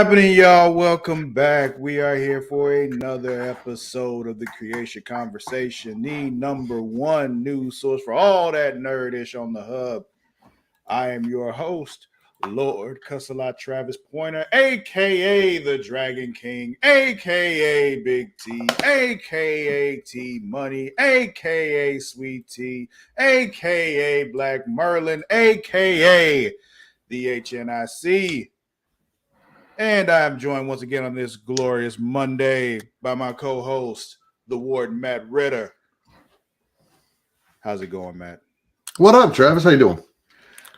happening, y'all? Welcome back. We are here for another episode of the Creatia Conversation, the number one news source for all that nerdish on the hub. I am your host, Lord Cussalot Travis Pointer, aka the Dragon King, aka Big T, aka T Money, aka Sweet T, aka Black Merlin, aka the HNIC. And I am joined once again on this glorious Monday by my co-host, the Warden Matt Ritter. How's it going, Matt? What up, Travis? How you doing?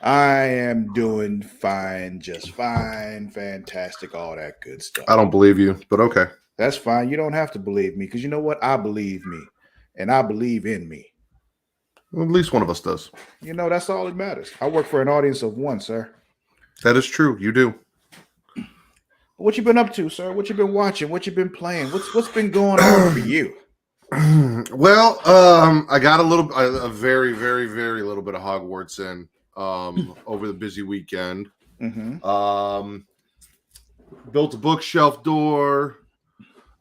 I am doing fine, just fine, fantastic, all that good stuff. I don't believe you, but okay. That's fine. You don't have to believe me because you know what? I believe me, and I believe in me. Well, at least one of us does. You know, that's all that matters. I work for an audience of one, sir. That is true. You do. What you been up to, sir? What you been watching? What you been playing? What's been going on for you? Well, I got a very, very, very little bit of Hogwarts in over the busy weekend. Mm-hmm. Built a bookshelf door,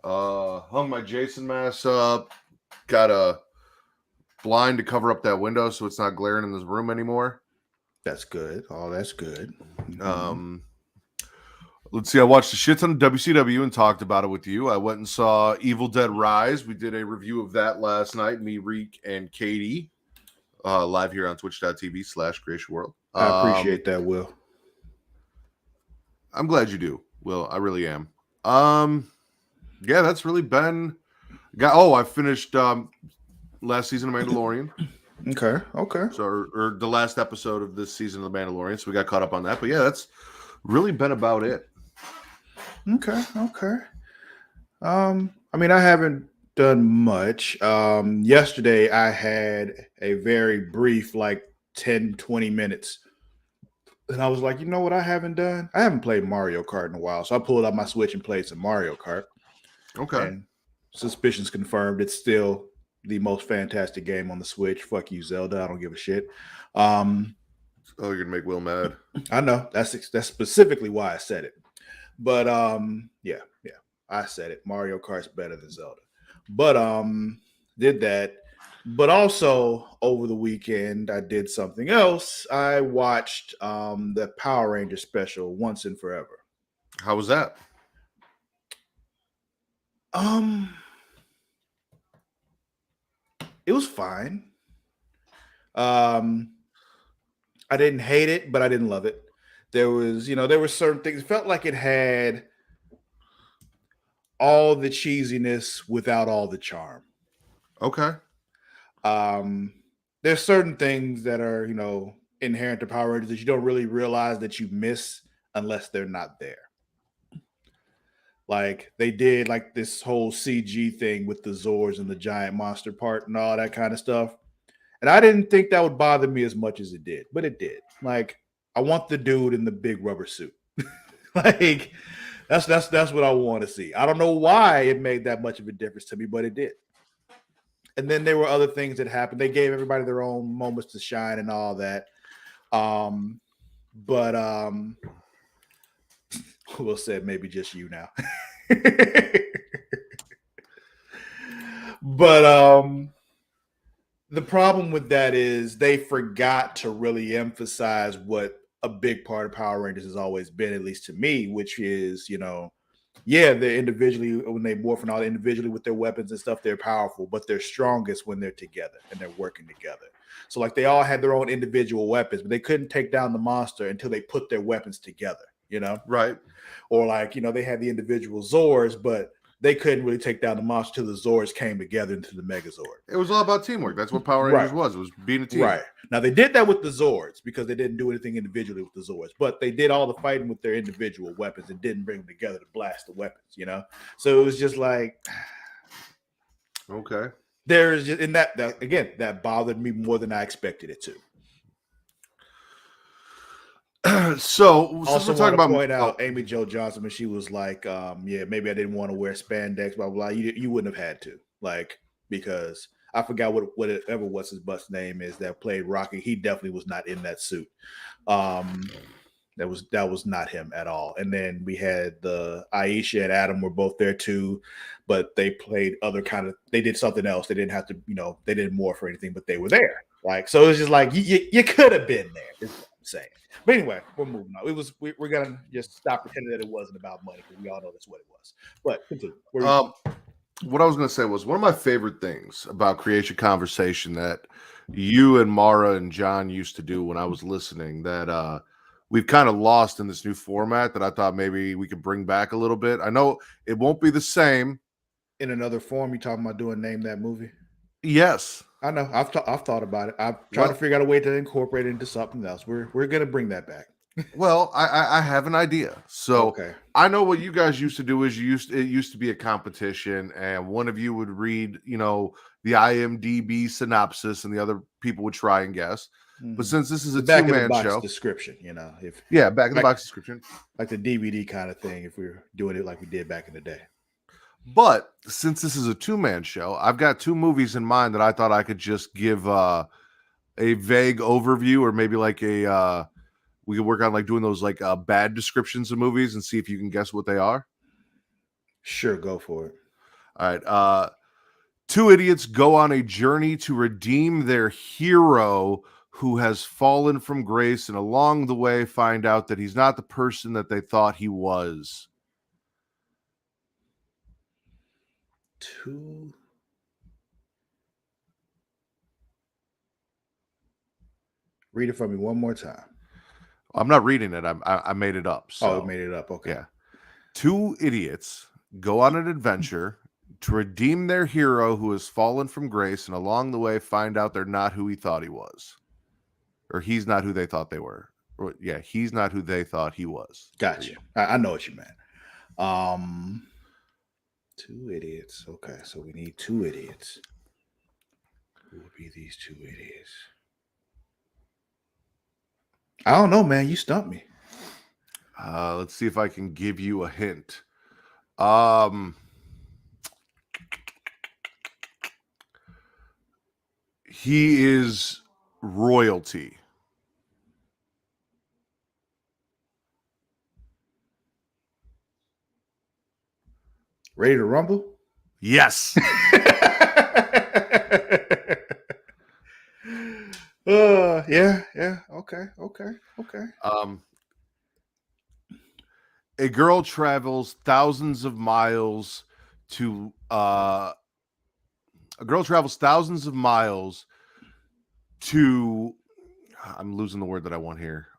hung my Jason mask up, got a blind to cover up that window so it's not glaring in this room anymore. That's good. Oh, that's good. Let's see. I watched a shit ton of WCW and talked about it with you. I went and saw Evil Dead Rise. We did a review of that last night. Me, Reek, and Katie, live here on twitch.tv/Creatia World. I appreciate that, Will. I'm glad you do, Will. I really am. Yeah, that's really been. I finished last season of Mandalorian. Okay. So, or the last episode of this season of The Mandalorian. So we got caught up on that. But yeah, that's really been about it. Okay. I mean, I haven't done much. Yesterday I had a very brief, like 10, 20 minutes. And I was like, you know what I haven't done? I haven't played Mario Kart in a while. So I pulled out my Switch and played some Mario Kart. Okay. And suspicions confirmed it's still the most fantastic game on the Switch. Fuck you, Zelda. I don't give a shit. Oh, you're gonna make Will mad. I know. That's specifically why I said it. But yeah, I said it. Mario Kart's better than Zelda. But did that. But also over the weekend, I did something else. I watched the Power Ranger special Once and Forever. How was that? It was fine. I didn't hate it, but I didn't love it. There were certain things. It felt like it had all the cheesiness without all the charm. Okay. There's certain things that are, inherent to Power Rangers that you don't really realize that you miss unless they're not there. Like they did like this whole CG thing with the Zords and the giant monster part and all that kind of stuff. And I didn't think that would bother me as much as it did, but it did. Like, I want the dude in the big rubber suit. Like, that's what I want to see. I don't know why it made that much of a difference to me, but it did. And then there were other things that happened. They gave everybody their own moments to shine and all that. Will said maybe just you now. But the problem with that is they forgot to really emphasize what a big part of Power Rangers has always been, at least to me, which is, they're individually, when they morph and all individually with their weapons and stuff, they're powerful, but they're strongest when they're together and they're working together. So like they all had their own individual weapons, but they couldn't take down the monster until they put their weapons together, Right. Or like, they had the individual Zords, but they couldn't really take down the monster till the Zords came together into the Megazord. It was all about teamwork. That's what Power Rangers was. It was being a team. Right. Now, they did that with the Zords because they didn't do anything individually with the Zords, but they did all the fighting with their individual weapons and didn't bring them together to blast the weapons, So it was just like... Okay. There's just... And that again, that bothered me more than I expected it to. So also we're talking about point out Amy Jo Johnson, and she was like, maybe I didn't want to wear spandex, blah blah. You wouldn't have had to, like, because I forgot whatever what's his butt's name is that played Rocky. He definitely was not in that suit. That was not him at all. And then we had the Aisha and Adam were both there too, but they played other kind of. They did something else. They didn't have to, they didn't morph or anything, but they were there. Like so, it's just like you could have been there. Is what I'm saying. But anyway, we're moving on. We're gonna just stop pretending that it wasn't about money because we all know that's what it was. But continue. What I was going to say was one of my favorite things about Creatia Conversation that you and Mara and John used to do when I was listening that we've kind of lost in this new format that I thought maybe we could bring back a little bit. I know it won't be the same. In another form, you talking about doing Name That Movie? Yes. I know. I've thought about it. I'm trying to figure out a way to incorporate it into something else. We're going to bring that back. Well, I have an idea. So okay. I know what you guys used to do is it used to be a competition, and one of you would read, the IMDb synopsis, and the other people would try and guess. Mm-hmm. But since this is a two-man show, description, back in the box description, like the DVD kind of thing, if we're doing it like we did back in the day. But since this is a two-man show, I've got two movies in mind that I thought I could just give a vague overview, or maybe like we could work on like doing those like bad descriptions of movies and see if you can guess what they are. Sure, go for it. All right. Two idiots go on a journey to redeem their hero who has fallen from grace, and along the way find out that he's not the person that they thought he was. Read it for me one more time. I'm not reading it. I made it up. So. Oh, you made it up. Okay. Yeah. Two idiots go on an adventure to redeem their hero who has fallen from grace, and along the way find out they're not who he thought he was. Or he's not who they thought they were. Or, yeah, he's not who they thought he was. Gotcha. I know what you meant. Two idiots. Okay, so we need two idiots. Who would be these two idiots? I don't know, man. You stumped me. Let's see if I can give you a hint. He is royalty. Ready to rumble? Yes. Yeah. Okay. A girl travels thousands of miles to I'm losing the word that I want here.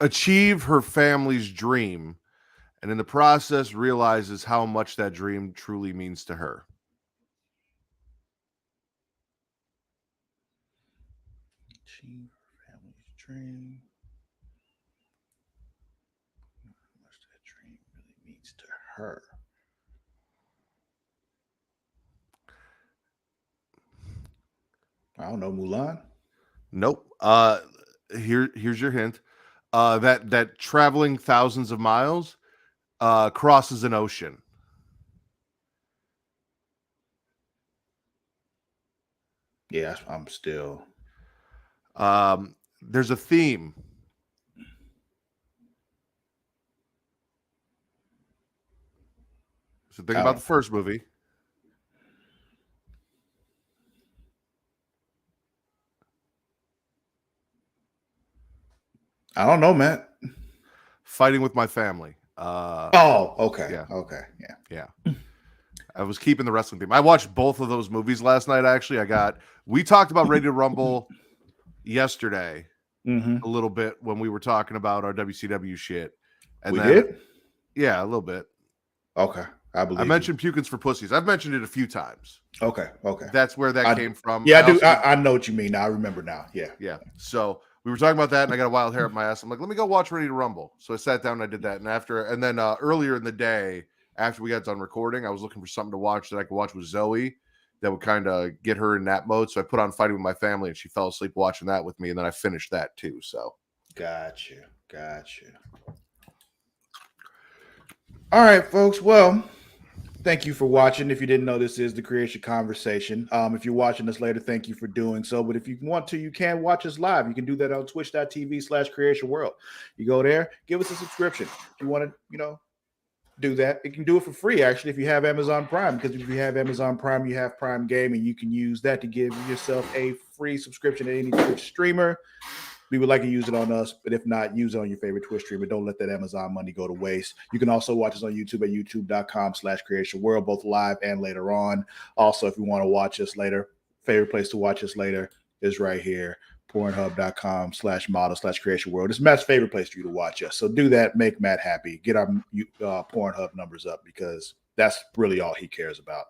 Achieve her family's dream, and in the process realizes how much that dream truly means to her. Achieve her family's dream. How much that dream really means to her. I don't know, Mulan? Nope. Here's your hint. That traveling thousands of miles crosses an ocean. Yeah, I'm still. There's a theme. So think about the first movie. I don't know, Matt. Fighting with my family. Okay. Yeah. Okay. Yeah. I was keeping the wrestling theme. I watched both of those movies last night, actually. We talked about Ready to Rumble yesterday a little bit when we were talking about our WCW shit. And we did? Yeah, a little bit. Okay. I mentioned Pukins for Pussies. I've mentioned it a few times. Okay. That's where that came from. Yeah, I do. I know what you mean. I remember now. Yeah. So we were talking about that, and I got a wild hair up my ass. I'm like, let me go watch Ready to Rumble. So I sat down and I did that. And then earlier in the day, after we got done recording, I was looking for something to watch that I could watch with Zoe that would kind of get her in that mode. So I put on Fighting with My Family, and she fell asleep watching that with me. And then I finished that too. So gotcha. All right, folks. Well, Thank you for watching. If you didn't know, this is the Creatia Conversation. If you're watching us later, thank you for doing so. But if you want to, you can watch us live. You can do that on twitch.tv/Creatia World. You go there, give us a subscription. If you want to, do that, you can do it for free, actually, if you have Amazon Prime. Because if you have Amazon Prime, you have Prime Gaming. You can use that to give yourself a free subscription to any Twitch streamer. We would like to use it on us, but if not, use it on your favorite Twitch streamer. Don't let that Amazon money go to waste. You can also watch us on YouTube at youtube.com/Creatia World, both live and later on. Also, if you want to watch us later, favorite place to watch us later is right here, pornhub.com/model/Creatia World. It's Matt's favorite place for you to watch us. So do that. Make Matt happy. Get our Pornhub numbers up, because that's really all he cares about.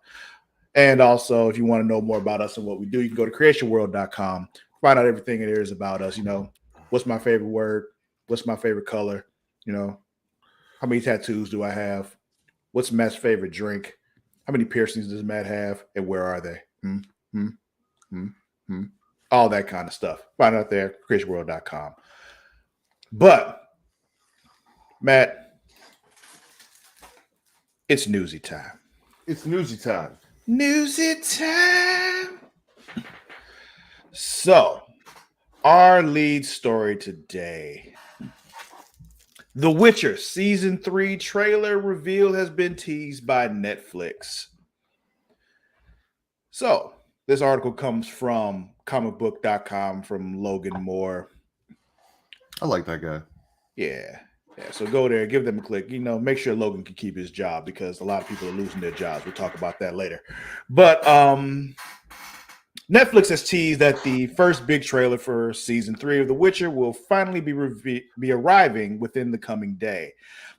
And also, if you want to know more about us and what we do, you can go to creatiaworld.com. Find out everything there is about us. What's my favorite word? What's my favorite color? How many tattoos do I have? What's Matt's favorite drink? How many piercings does Matt have? And where are they? All that kind of stuff. Find out there, creatiaworld.com. But, Matt, it's newsy time. It's newsy time. Newsy time. So, our lead story today. The Witcher Season 3 trailer reveal has been teased by Netflix. So, this article comes from comicbook.com from Logan Moore. I like that guy. Yeah. So go there, give them a click. Make sure Logan can keep his job, because a lot of people are losing their jobs. We'll talk about that later. But Netflix has teased that the first big trailer for Season 3 of The Witcher will finally be arriving within the coming day.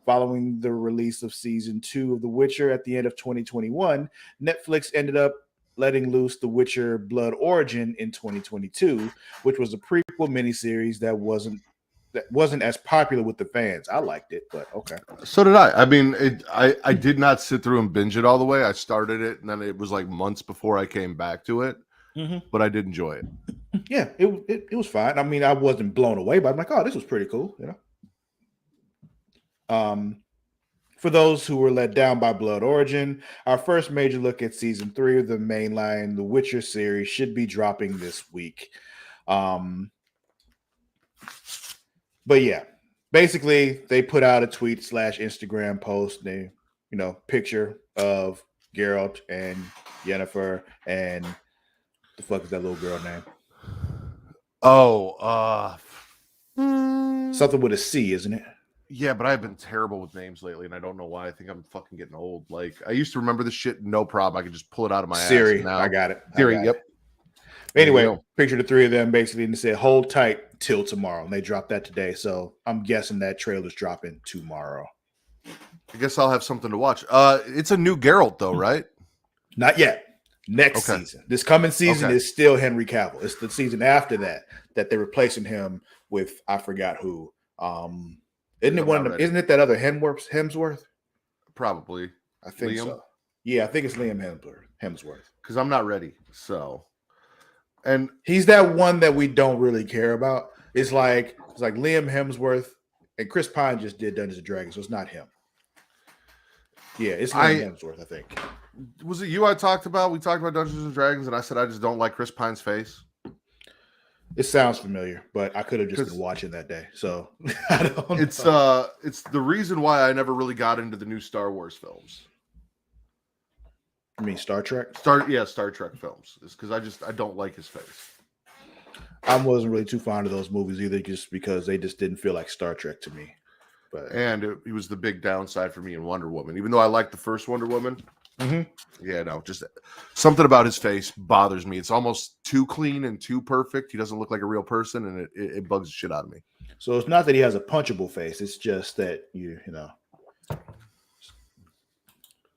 Following the release of Season 2 of The Witcher at the end of 2021, Netflix ended up letting loose The Witcher Blood Origin in 2022, which was a prequel miniseries that wasn't as popular with the fans. I liked it, but okay. So did I. I mean, I did not sit through and binge it all the way. I started it, and then it was like months before I came back to it. But I did enjoy it. Yeah, it was fine. I mean, I wasn't blown away, but I'm like, oh, this was pretty cool, For those who were let down by Blood Origin, our first major look at Season 3 of the mainline The Witcher series should be dropping this week. But yeah, basically they put out a tweet/Instagram post, they, picture of Geralt and Yennefer, and the fuck is that little girl name? Oh, something with a C, isn't it? Yeah, but I've been terrible with names lately, and I don't know why. I think I'm fucking getting old. Like, I used to remember this shit, no problem. I could just pull it out of my Siri, ass. Now, I got it. Siri, yep. Anyway, picture the three of them basically, and they said, hold tight till tomorrow. And they dropped that today. So I'm guessing that trailer's dropping tomorrow. I guess I'll have something to watch. It's a new Geralt, though, right? Not yet. Next season. This coming season is still Henry Cavill. It's the season after that they're replacing him with, I forgot who. Isn't it one of them? Isn't it that other Hemsworth? Probably. I think Liam? So. Yeah, I think it's Liam Hemsworth. Because I'm not ready. So, and he's that one that we don't really care about. It's like Liam Hemsworth, and Chris Pine just did Dungeons and Dragons, so it's not him. Yeah, it's Liam Hemsworth, I think. Was it you I talked about? We talked about Dungeons and Dragons, and I said I just don't like Chris Pine's face. It sounds familiar, but I could have just been watching that day. So I don't know. It's the reason why I never really got into the new Star Wars films. You mean Star Trek? Star Trek films. It's because I don't like his face. I wasn't really too fond of those movies either, just because they just didn't feel like Star Trek to me. And it was the big downside for me in Wonder Woman. Even though I liked the first Wonder Woman, yeah, no, just something about his face bothers me. It's almost too clean and too perfect. He doesn't look like a real person, and it bugs the shit out of me. So it's not that he has a punchable face. It's just that you know,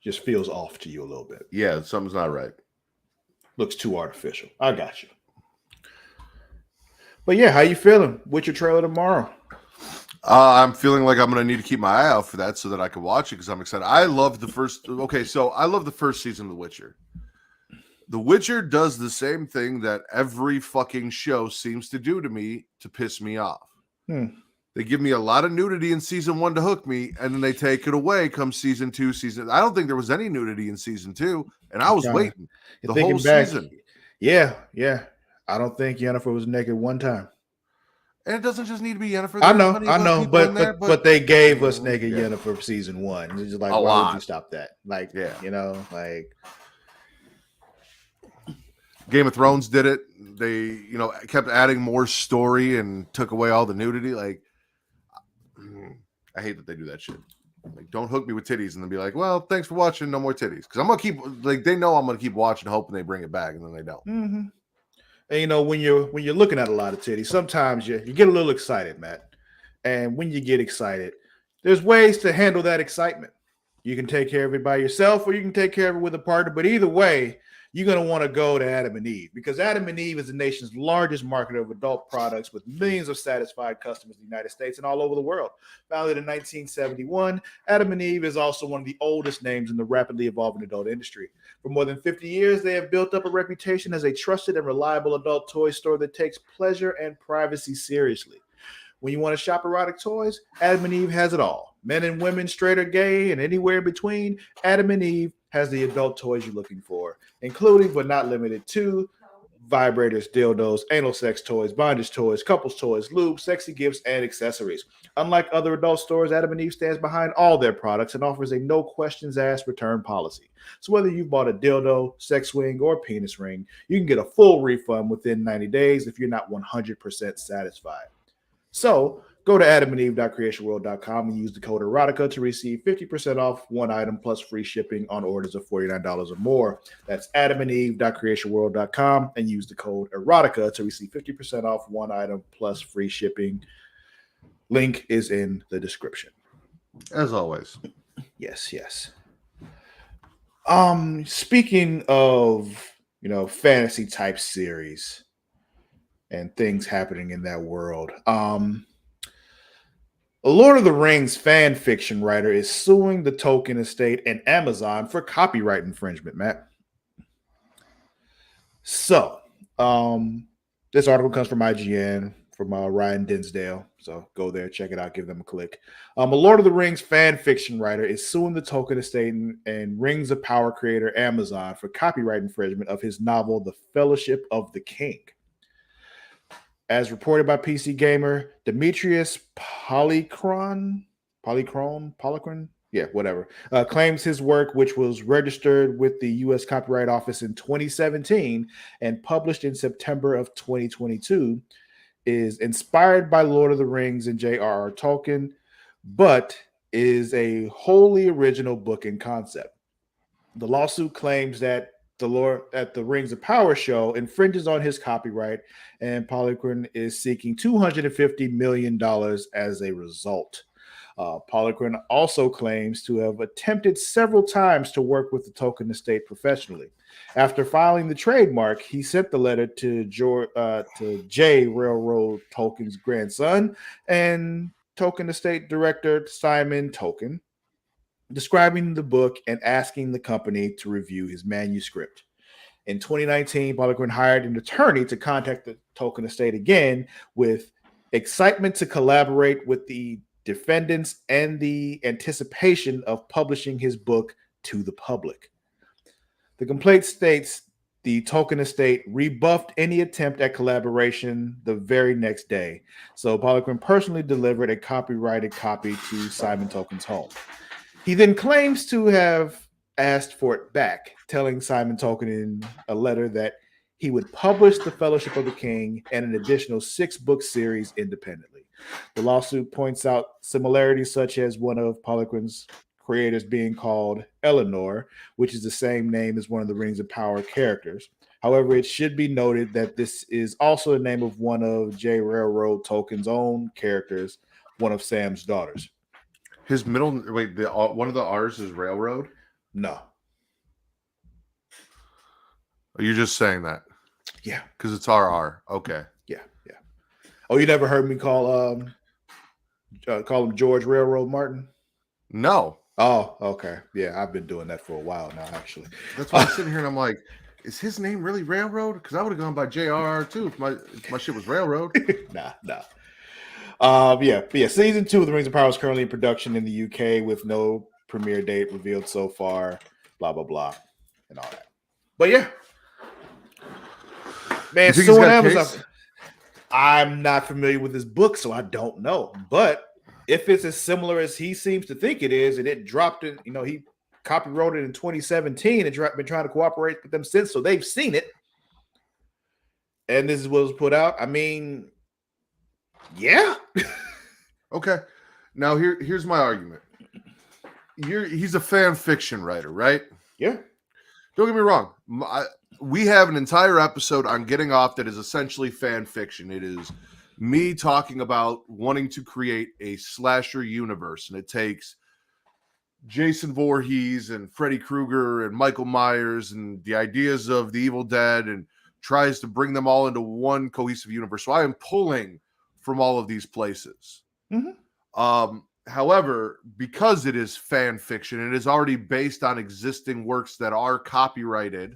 just feels off to you a little bit. Yeah, something's not right. Looks too artificial. I got you. But yeah, how you feeling? What's your trailer tomorrow? I'm feeling like I'm going to need to keep my eye out for that so that I can watch it because I'm excited. I love the first. Okay, so I love the first season of The Witcher. The Witcher does the same thing that every fucking show seems to do to me to piss me off. They give me a lot of nudity in season 1 to hook me, and then they take it away come season 2, I don't think there was any nudity in season 2, and I I'm was trying. waiting You're the whole thinking back. season. Yeah. I don't think Yennefer was naked one time. And it doesn't just need to be Yennefer. There are plenty of I other know, people in there, but they gave us mm, naked yeah, Yennefer for season 1. It's just like, a why would you lot. stop that? Like, Yeah. like Game of Thrones did it. They, kept adding more story and took away all the nudity. Like, I hate that they do that shit. Like, don't hook me with titties and then be like, well, thanks for watching. No more titties. Because I'm going to keep, like, they know I'm going to keep watching, hoping they bring it back, and then they don't. Mm-hmm. And when you're looking at a lot of titties, sometimes you get a little excited, Matt. And when you get excited, there's ways to handle that excitement. You can take care of it by yourself, or you can take care of it with a partner. But either way, you're going to want to go to Adam and Eve, because Adam and Eve is the nation's largest marketer of adult products with millions of satisfied customers in the United States and all over the world. Founded in 1971, Adam and Eve is also one of the oldest names in the rapidly evolving adult industry. For more than 50 years, they have built up a reputation as a trusted and reliable adult toy store that takes pleasure and privacy seriously. When you want to shop erotic toys, Adam and Eve has it all. Men and women, straight or gay, and anywhere in between, Adam and Eve has the adult toys you're looking for, including but not limited to vibrators, dildos, anal sex toys, bondage toys, couples toys, lube, sexy gifts, and accessories. Unlike other adult stores, Adam and Eve stands behind all their products and offers a no questions asked return policy. So whether you bought a dildo, sex swing, or penis ring, you can get a full refund within 90 days if you're not 100% satisfied. So go to adamandeve.creationworld.com and use the code erotica to receive 50% off one item plus free shipping on orders of $49 or more. That's adamandeve.creationworld.com and use the code erotica to receive 50% off one item plus free shipping. Link is in the description. As always. Yes. Speaking of, fantasy type series and things happening in that world. A Lord of the Rings fan fiction writer is suing the Tolkien estate and Amazon for copyright infringement, Matt. So, this article comes from IGN, from Ryan Dinsdale. So go there, check it out, give them a click. A Lord of the Rings fan fiction writer is suing the Tolkien estate and Rings of Power creator Amazon for copyright infringement of his novel, The Fellowship of the King. As reported by PC Gamer, Demetrius Polychron, claims his work, which was registered with the U.S. Copyright Office in 2017 and published in September of 2022, is inspired by Lord of the Rings and J.R.R. Tolkien, but is a wholly original book and concept. The lawsuit claims that the Rings of Power show infringes on his copyright, and Polychron is seeking $250 million as a result. Polychron also claims to have attempted several times to work with the Tolkien estate professionally. After filing the trademark, he sent the letter to J. Railroad Tolkien's grandson and Tolkien estate director Simon Tolkien, describing the book and asking the company to review his manuscript. In 2019, Polychron hired an attorney to contact the Tolkien estate again with excitement to collaborate with the defendants and the anticipation of publishing his book to the public. The complaint states the Tolkien estate rebuffed any attempt at collaboration the very next day. So Polychron personally delivered a copyrighted copy to Simon Tolkien's home. He then claims to have asked for it back, telling Simon Tolkien in a letter that he would publish The Fellowship of the King and an additional 6-book series independently. The lawsuit points out similarities such as one of Polychron's creators being called Eleanor, which is the same name as one of the Rings of Power characters. However, it should be noted that this is also the name of one of J. Railroad Tolkien's own characters, one of Sam's daughters. His middle, one of the R's is Railroad? No. Are you just saying that? Yeah. Because it's RR. Okay. Yeah. Oh, you never heard me call him George Railroad Martin? No. Oh, okay. Yeah, I've been doing that for a while now, actually. That's why I'm sitting here and I'm like, is his name really Railroad? Because I would have gone by JRR too if my shit was Railroad. Nah. Yeah. Season 2 of The Rings of Power is currently in production in the UK with no premiere date revealed so far. Blah blah blah, and all that. But yeah, man, You think he's suing got a Amazon. case? I'm not familiar with his book, so I don't know. But if it's as similar as he seems to think it is, and it dropped in, he copywrote it in 2017 and been trying to cooperate with them since, so they've seen it. And this is what was put out. I mean, yeah. Okay. Now here's my argument. He's a fan fiction writer, right? Yeah. Don't get me wrong. We have an entire episode on Getting Off that is essentially fan fiction. It is me talking about wanting to create a slasher universe, and it takes Jason Voorhees and Freddy Krueger and Michael Myers and the ideas of the Evil Dead and tries to bring them all into one cohesive universe. So I am pulling from all of these places. Mm-hmm. However, because it is fan fiction and it is already based on existing works that are copyrighted,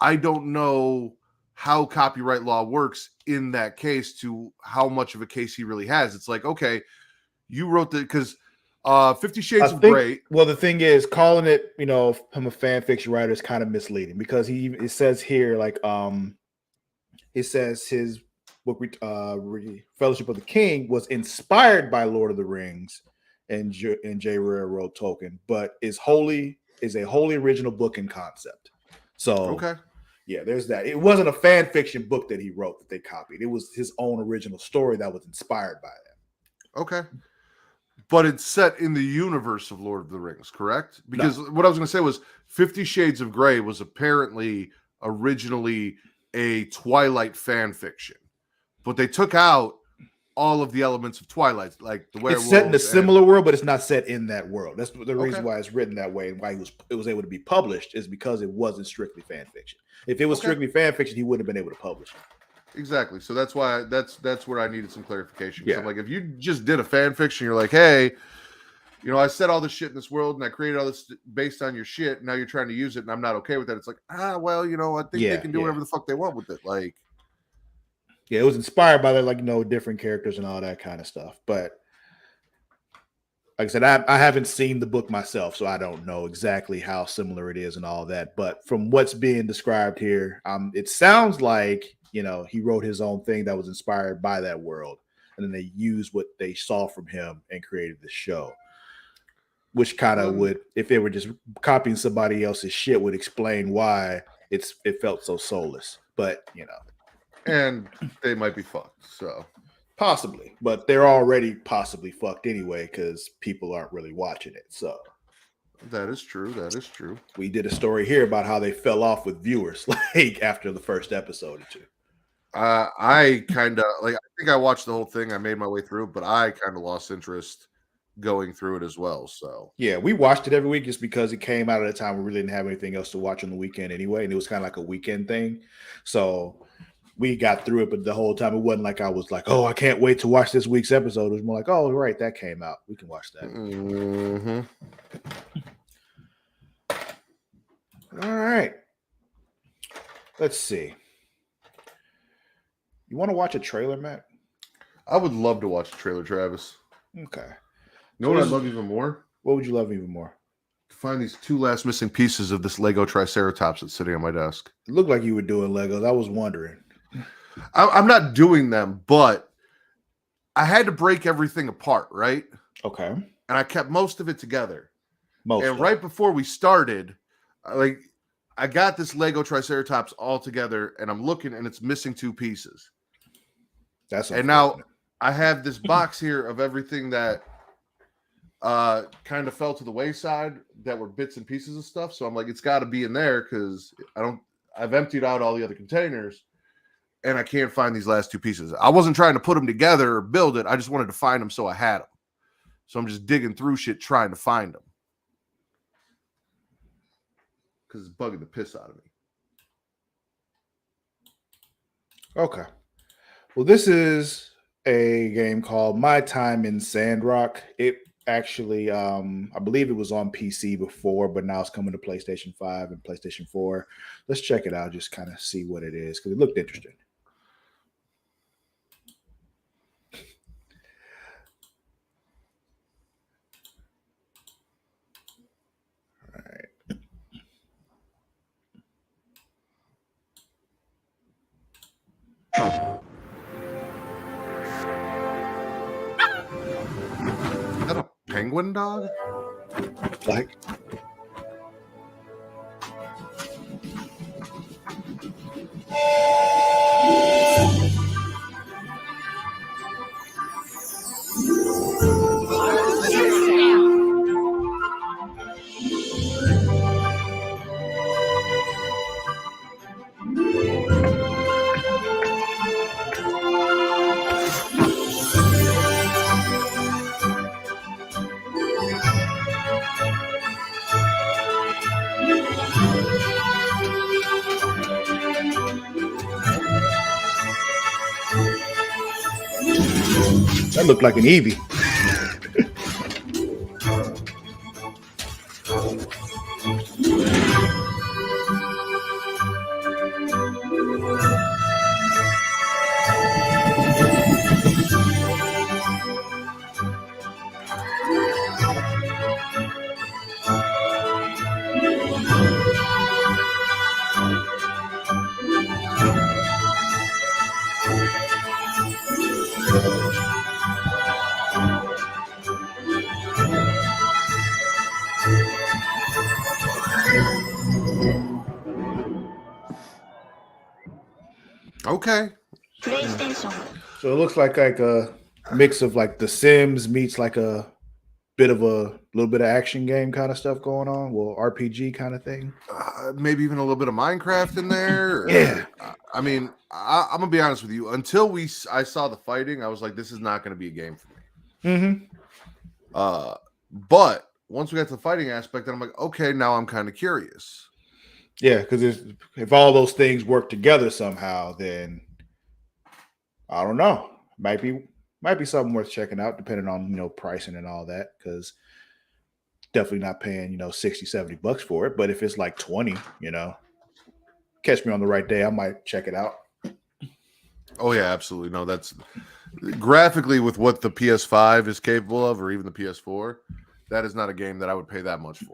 I don't know how copyright law works in that case to how much of a case he really has. It's like, okay, you wrote the, because 50 Shades of Grey. Well, the thing is, calling it, him a fan fiction writer is kind of misleading because it says here, like, it says his book, Fellowship of the King, was inspired by Lord of the Rings and J.R.R. Tolkien, but is a wholly original book in concept. So, okay. Yeah, there's that. It wasn't a fan fiction book that he wrote that they copied. It was his own original story that was inspired by that. Okay. But it's set in the universe of Lord of the Rings, correct? Because what I was going to say was 50 Shades of Grey was apparently originally a Twilight fan fiction, but they took out all of the elements of Twilight, like the werewolves. It's set in a similar world, but it's not set in that world. That's the reason why it's written that way and why it was able to be published is because it wasn't strictly fan fiction. If it was strictly fan fiction, he wouldn't have been able to publish it. Exactly. So that's why that's where I needed some clarification. Yeah. I'm like, if you just did a fan fiction, you're like, hey, I said all this shit in this world and I created all this based on your shit. Now you're trying to use it and I'm not okay with that. It's like, well, I think they can do whatever the fuck they want with it. Like, yeah, it was inspired by that, different characters and all that kind of stuff. But like I said, I haven't seen the book myself, so I don't know exactly how similar it is and all that. But from what's being described here, it sounds like, he wrote his own thing that was inspired by that world. And then they used what they saw from him and created the show. Which kind of would, if they were just copying somebody else's shit, would explain why it felt so soulless. But, and they might be fucked, so. Possibly, but they're already possibly fucked anyway because people aren't really watching it. So that is true. That is true. We did a story here about how they fell off with viewers like after the first episode or two. I kind of I think I watched the whole thing. I made my way through, but I kind of lost interest going through it as well. So yeah, we watched it every week just because it came out at a time where we really didn't have anything else to watch on the weekend anyway, and it was kind of like a weekend thing. So we got through it, but the whole time it wasn't like I was like, oh, I can't wait to watch this week's episode. It was more like, oh, right, that came out. We can watch that. Mm-hmm. All right. Let's see. You want to watch a trailer, Matt? I would love to watch a trailer, Travis. Okay. You know what I'd love even more? What would you love even more? To find these 2 last missing pieces of this Lego Triceratops that's sitting on my desk. It looked like you were doing Legos. I was wondering. I'm not doing them, but I had to break everything apart, right? Okay. And I kept most of it together. Right before we started, I got this Lego Triceratops all together, and I'm looking, and it's missing 2 pieces. And now I have this box here of everything that kind of fell to the wayside that were bits and pieces of stuff. So I'm like, it's got to be in there because I've emptied out all the other containers. And I can't find these last 2 pieces. I wasn't trying to put them together or build it. I just wanted to find them so I had them. So I'm just digging through shit trying to find them. Because it's bugging the piss out of me. Okay. Well, this is a game called My Time in Sandrock. It actually, I believe it was on PC before, but now it's coming to PlayStation 5 and PlayStation 4. Let's check it out, just kind of see what it is, because it looked interesting. penguin dog? Like, that looked like an Eevee. Okay. So it looks like a mix of like The Sims meets like a bit of a little bit of action game kind of stuff going on. Well, RPG kind of thing. Maybe even a little bit of Minecraft in there. Yeah. I mean, I'm gonna be honest with you. Until I saw the fighting, I was like, this is not going to be a game for me. Mm-hmm. But once we got to the fighting aspect, then I'm like, okay, now I'm kind of curious. Yeah, because if all those things work together somehow, then I don't know. Might be something worth checking out, depending on pricing and all that. Because definitely not paying $60-$70 for it. But if it's like 20, catch me on the right day, I might check it out. Oh yeah, absolutely. No, that's graphically with what the PS5 is capable of, or even the PS4. That is not a game that I would pay that much for.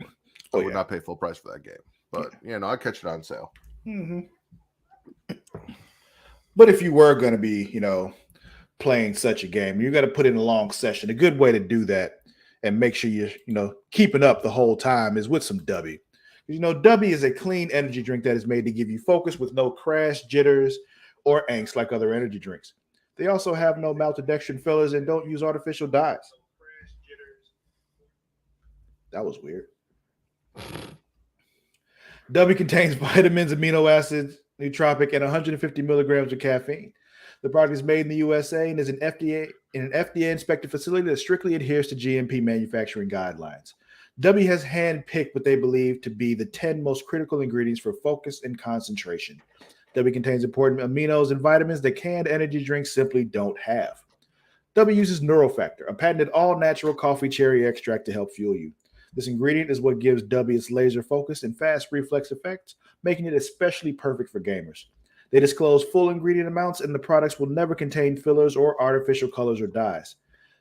I would not pay full price for that game. But I'd catch it on sale. Mm-hmm. But if you were going to be, playing such a game, you're going to put in a long session. A good way to do that and make sure you're, keeping up the whole time is with some Dubby. Dubby is a clean energy drink that is made to give you focus with no crash, jitters, or angst like other energy drinks. They also have no maltodextrin fillers and don't use artificial dyes. That was weird. Dubby contains vitamins, amino acids, nootropic, and 150 milligrams of caffeine. The product is made in the USA and is an FDA inspected facility that strictly adheres to GMP manufacturing guidelines. Dubby has handpicked what they believe to be the 10 most critical ingredients for focus and concentration. Dubby contains important aminos and vitamins that canned energy drinks simply don't have. Dubby uses Neurofactor, a patented all-natural coffee cherry extract to help fuel you. This ingredient is what gives Dubby its laser focus and fast reflex effects, making it especially perfect for gamers. They disclose full ingredient amounts, and the products will never contain fillers or artificial colors or dyes.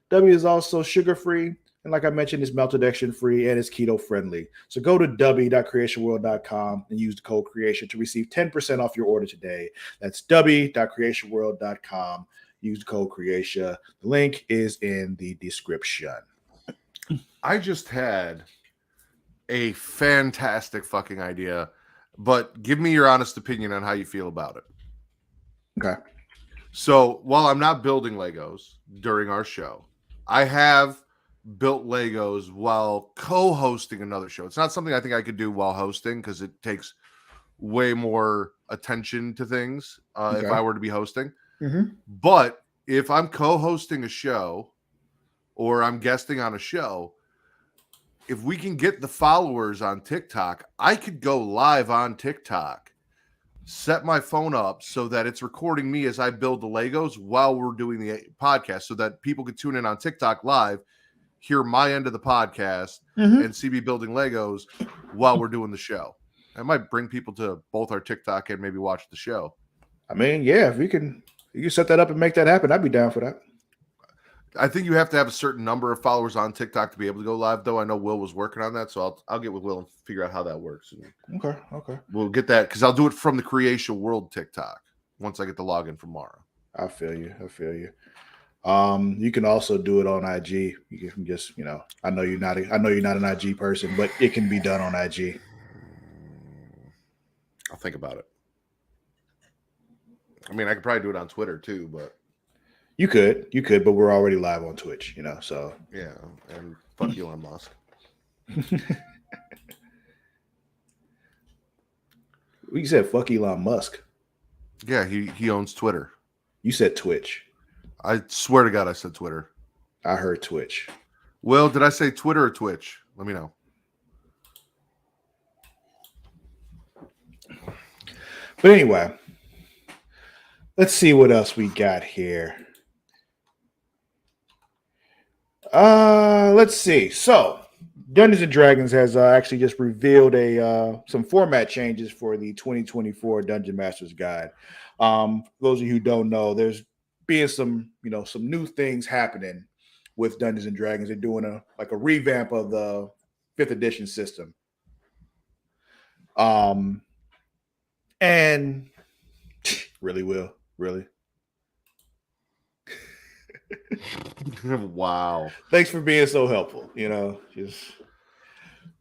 Dubby is also sugar-free, and like I mentioned, it's maltodextrin-free and it's keto-friendly. So go to dubby.creationworld.com and use the code Creation to receive 10% off your order today. That's dubby.creationworld.com. Use the code Creatia. The link is in the description. I just had a fantastic fucking idea, but give me your honest opinion on how you feel about it. Okay. So while I'm not building Legos during our show, I have built Legos while co-hosting another show. It's not something I think I could do while hosting because it takes way more attention to things if I were to be hosting. Mm-hmm. But if I'm co-hosting a show or I'm guesting on a show, if we can get the followers on TikTok, I could go live on TikTok, set my phone up so that it's recording me as I build the Legos while we're doing the podcast so that people could tune in on TikTok live, hear my end of the podcast, and see me building Legos while we're doing the show. I might bring people to both our TikTok and maybe watch the show. I mean, yeah, if you can set that up and make that happen, I'd be down for that. I think you have to have a certain number of followers on TikTok to be able to go live, though. I know Will was working on that, so I'll get with Will and figure out how that works. Okay. We'll get that because I'll do it from the Creatia World TikTok once I get the login from Mara. I feel you. You can also do it on IG. You can just, I know you're not. I know you're not an IG person, but it can be done on IG. I'll think about it. I mean, I could probably do it on Twitter too, but You could, but we're already live on Twitch. So yeah, and fuck Elon Musk. you said fuck Elon Musk. Yeah, he owns Twitter. You said Twitch. I swear to God, I said Twitter. I heard Twitch. Well, did I say Twitter or Twitch? Let me know. But anyway, let's see what else we got here. Let's see. So, Dungeons and Dragons has actually just revealed some format changes for the 2024 Dungeon Masters Guide. For those of you who don't know, there's being some new things happening with Dungeons and Dragons. They're doing a revamp of the 5th edition system. And really really. Wow. Thanks for being so helpful.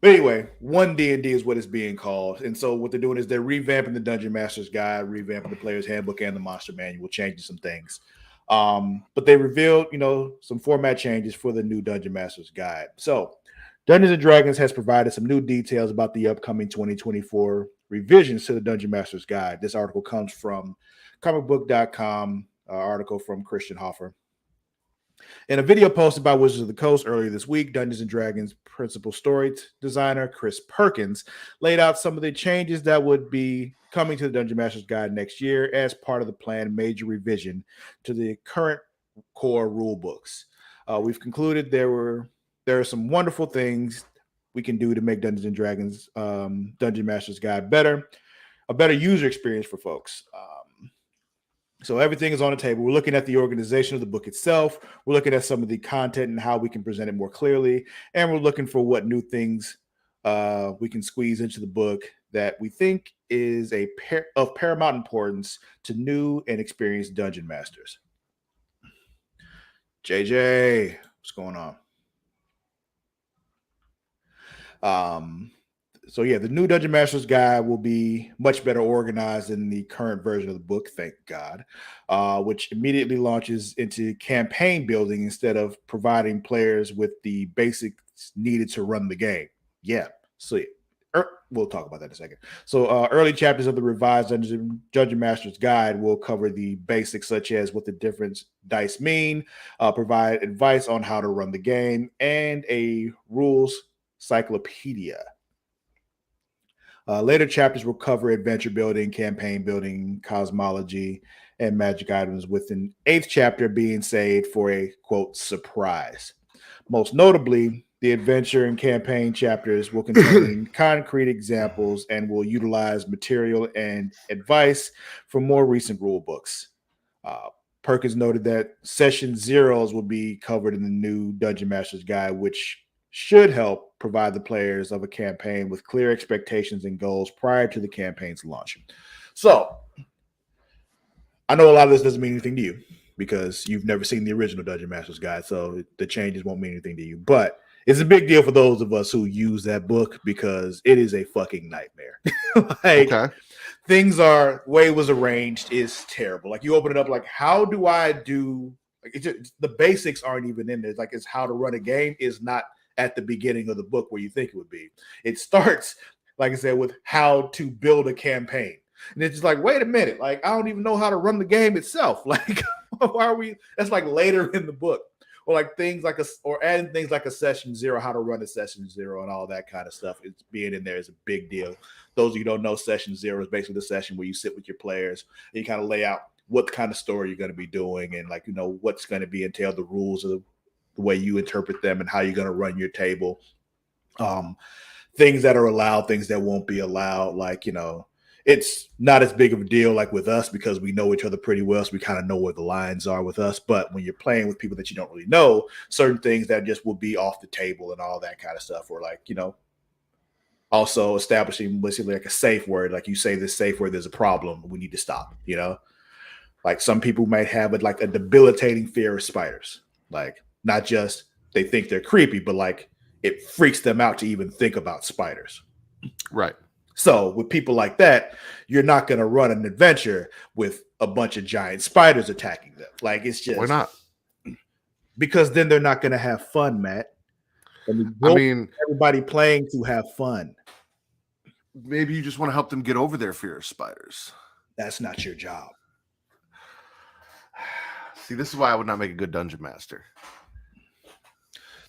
But anyway, 1D&D is what it's being called. And so what they're doing is they're revamping the Dungeon Master's Guide, revamping the Player's Handbook and the Monster Manual, changing some things. But they revealed, some format changes for the new Dungeon Master's Guide. So Dungeons and Dragons has provided some new details about the upcoming 2024 revisions to the Dungeon Master's Guide. This article comes from comicbook.com, article from Christian Hoffer. In a video posted by Wizards of the Coast earlier this week, Dungeons & Dragons principal story designer Chris Perkins laid out some of the changes that would be coming to the Dungeon Master's Guide next year as part of the planned major revision to the current core rule books. We've concluded there are some wonderful things we can do to make Dungeons & Dragons Dungeon Master's Guide better, a better user experience for folks. So everything is on the table. We're looking at the organization of the book itself. We're looking at some of the content and how we can present it more clearly. And we're looking for what new things we can squeeze into the book that we think is of paramount importance to new and experienced dungeon masters. JJ, what's going on? So yeah, the new Dungeon Master's Guide will be much better organized than the current version of the book, thank God, which immediately launches into campaign building instead of providing players with the basics needed to run the game. Yeah, so we'll talk about that in a second. So early chapters of the revised Dungeon Master's Guide will cover the basics such as what the different dice mean, provide advice on how to run the game, and a rules cyclopedia. Later chapters will cover adventure building, campaign building, cosmology, and magic items, with an 8th chapter being saved for a, quote, surprise. Most notably, the adventure and campaign chapters will contain concrete examples and will utilize material and advice from more recent rule books. Perkins noted that session zeros will be covered in the new Dungeon Master's Guide, which should help provide the players of a campaign with clear expectations and goals prior to the campaign's launch. So, I know a lot of this doesn't mean anything to you because you've never seen the original Dungeon Master's Guide, so the changes won't mean anything to you. But it's a big deal for those of us who use that book because it is a fucking nightmare. Things are, the way it was arranged is terrible. Like you open it up, like how do I do? Like the basics aren't even in there. Like it's how to run a game is not at the beginning of the book where you think it would be. It starts, like I said, with how to build a campaign. And it's just like, wait a minute, like I don't even know how to run the game itself. Like, why are we? That's like later in the book, or like things like or adding things like a session zero, how to run a session zero, and all that kind of stuff. It's being in there is a big deal. Those of you who don't know, session zero is basically the session where you sit with your players and you kind of lay out what kind of story you're going to be doing, and like what's going to be entailed, the rules of the way you interpret them, and how you're going to run your table. Things that are allowed, things that won't be allowed, like it's not as big of a deal like with us because we know each other pretty well, so we kind of know where the lines are with us. But when you're playing with people that you don't really know, certain things that just will be off the table and all that kind of stuff, or like also establishing basically like a safe word, like you say this safe word, there's a problem, we need to stop. Like some people might have like a debilitating fear of spiders. Like not just they think they're creepy, but like it freaks them out to even think about spiders. Right. So with people like that, you're not going to run an adventure with a bunch of giant spiders attacking them. Like it's just Why not? because then they're not going to have fun, Matt. And we I built mean, everybody playing to have fun. maybe you just want to help them get over their fear of spiders. That's not your job. See, this is why I would not make a good dungeon master.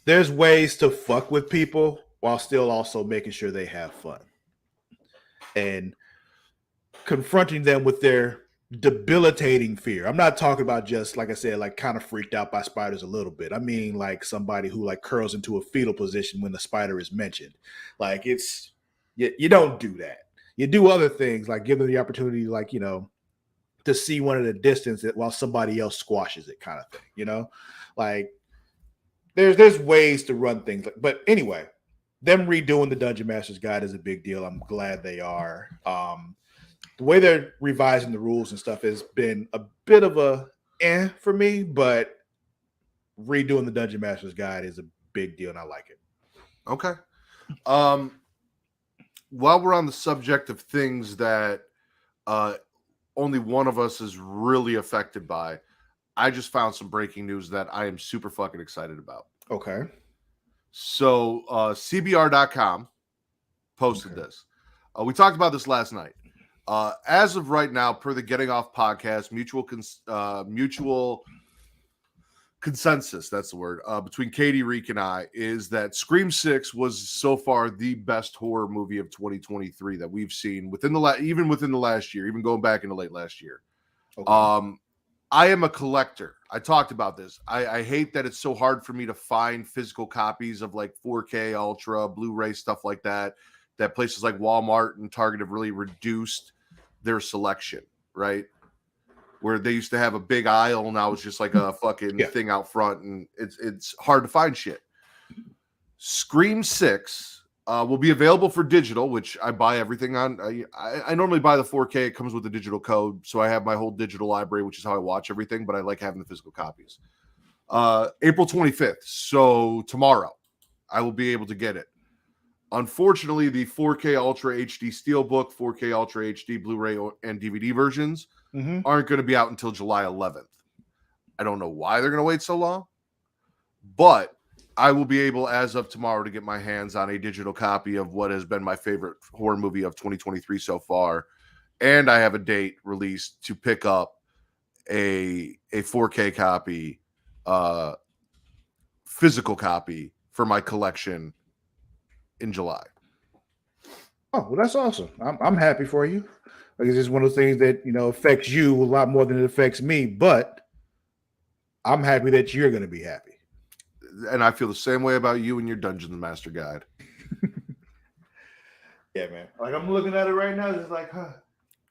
There's ways to fuck with people while still also making sure they have fun. And confronting them with their debilitating fear. I'm not talking about just, like I said, like kind of freaked out by spiders a little bit. I mean like somebody who like curls into a fetal position when the spider is mentioned. Like it's you don't do that. You do other things like give them the opportunity, like, you know, to see one at a distance while somebody else squashes it, kind of thing, you know? Like there's ways to run things. But anyway, them redoing the Dungeon Master's Guide is a big deal. I'm glad they are. The way they're revising the rules and stuff has been a bit of a for me, but redoing the Dungeon Master's Guide is a big deal, and I like it. Okay. While we're on the subject of things that only one of us is really affected by, I just found some breaking news that I am super fucking excited about. Okay. So CBR.com posted this. We talked about this last night. As of right now, per the Getting Off podcast, mutual consensus, that's the word, between Katie, Reek, and I, is that Scream 6 was so far the best horror movie of 2023 that we've seen even within the last year, even going back into late last year. Okay. I am a collector. I talked about this. I hate that it's so hard for me to find physical copies of like 4K, Ultra, Blu-ray, stuff like that places like Walmart and Target have really reduced their selection, right? Where they used to have a big aisle, now it's just like a fucking thing out front, and it's hard to find shit. Scream 6 will be available for digital, which I buy everything on. I normally buy the 4K. It comes with a digital code, so I have my whole digital library, which is how I watch everything, but I like having the physical copies. April 25th, so tomorrow, I will be able to get it. Unfortunately, the 4K Ultra HD Steelbook, 4K Ultra HD Blu-ray and DVD versions aren't going to be out until July 11th. I don't know why they're going to wait so long, but I will be able, as of tomorrow, to get my hands on a digital copy of what has been my favorite horror movie of 2023 so far. And I have a date released to pick up a 4K copy, physical copy for my collection in July. Oh, well, that's awesome. I'm happy for you. Like, it's just one of those things that, you know, affects you a lot more than it affects me, but I'm happy that you're going to be happy. And I feel the same way about you and your Dungeon Master Guide. Yeah, man. Like, I'm looking at it right now. It's like,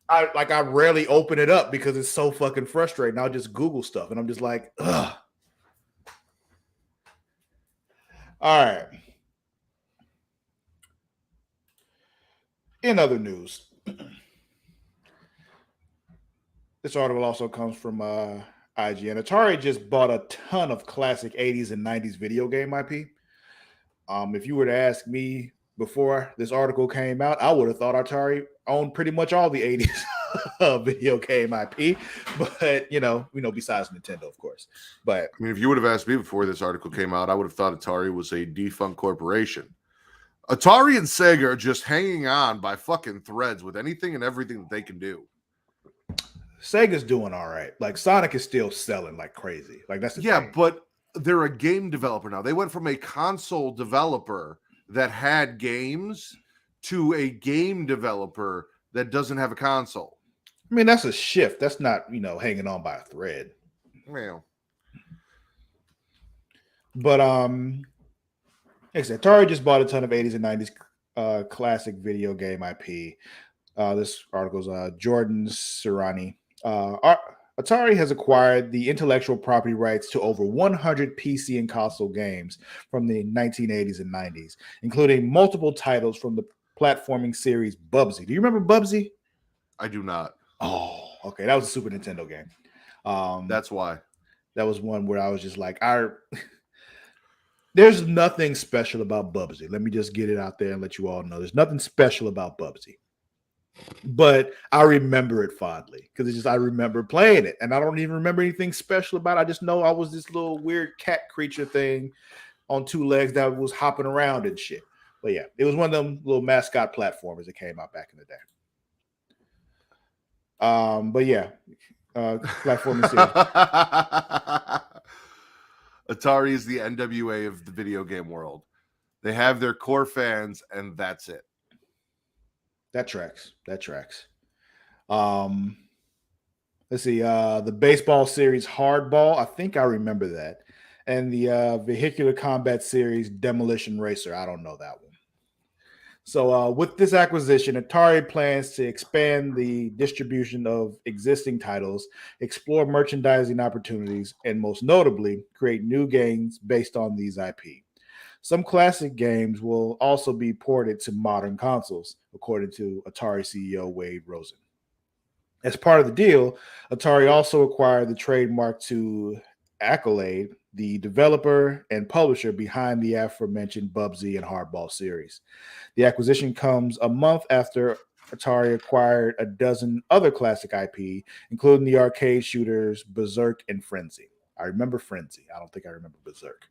I rarely open it up because it's so fucking frustrating. I'll just Google stuff, and I'm just like, ugh. All right. In other news, this article also comes from IGN. Atari just bought a ton of classic 80s and 90s video game IP. If you were to ask me before this article came out, I would have thought Atari owned pretty much all the 80s video game IP. But, you know, besides Nintendo, of course. But I mean, if you would have asked me before this article came out, I would have thought Atari was a defunct corporation. Atari and Sega are just hanging on by fucking threads with anything and everything that they can do. Sega's doing all right. Like, Sonic is still selling like crazy. Like, that's the thing. But they're a game developer now. They went from a console developer that had games to a game developer that doesn't have a console. I mean, that's a shift. That's not, hanging on by a thread. Well. But like I said, Atari just bought a ton of 80s and 90s classic video game IP. This article's Jordan Serrani. Atari has acquired the intellectual property rights to over 100 PC and console games from the 1980s and 90s, including multiple titles from the platforming series Bubsy. Do you remember Bubsy? I do not. Oh, okay. That was a Super Nintendo game. That's why. That was one where I was just like, there's nothing special about Bubsy. Let me just get it out there and let you all know. There's nothing special about Bubsy. But I remember it fondly because it's just I remember playing it, and I don't even remember anything special about it. I just know I was this little weird cat creature thing on two legs that was hopping around and shit. But yeah, it was one of them little mascot platformers that came out back in the day. But yeah, platforming series. Atari is the NWA of the video game world. They have their core fans, and that's it. That tracks. Let's see. The baseball series Hardball. I think I remember that. And the vehicular combat series Demolition Racer. I don't know that one. So with this acquisition, Atari plans to expand the distribution of existing titles, explore merchandising opportunities, and most notably, create new games based on these IP. Some classic games will also be ported to modern consoles, according to Atari CEO Wade Rosen. As part of the deal, Atari also acquired the trademark to Accolade, the developer and publisher behind the aforementioned Bubsy and Hardball series. The acquisition comes a month after Atari acquired a dozen other classic IP, including the arcade shooters Berserk and Frenzy. I remember Frenzy. I don't think I remember Berserk.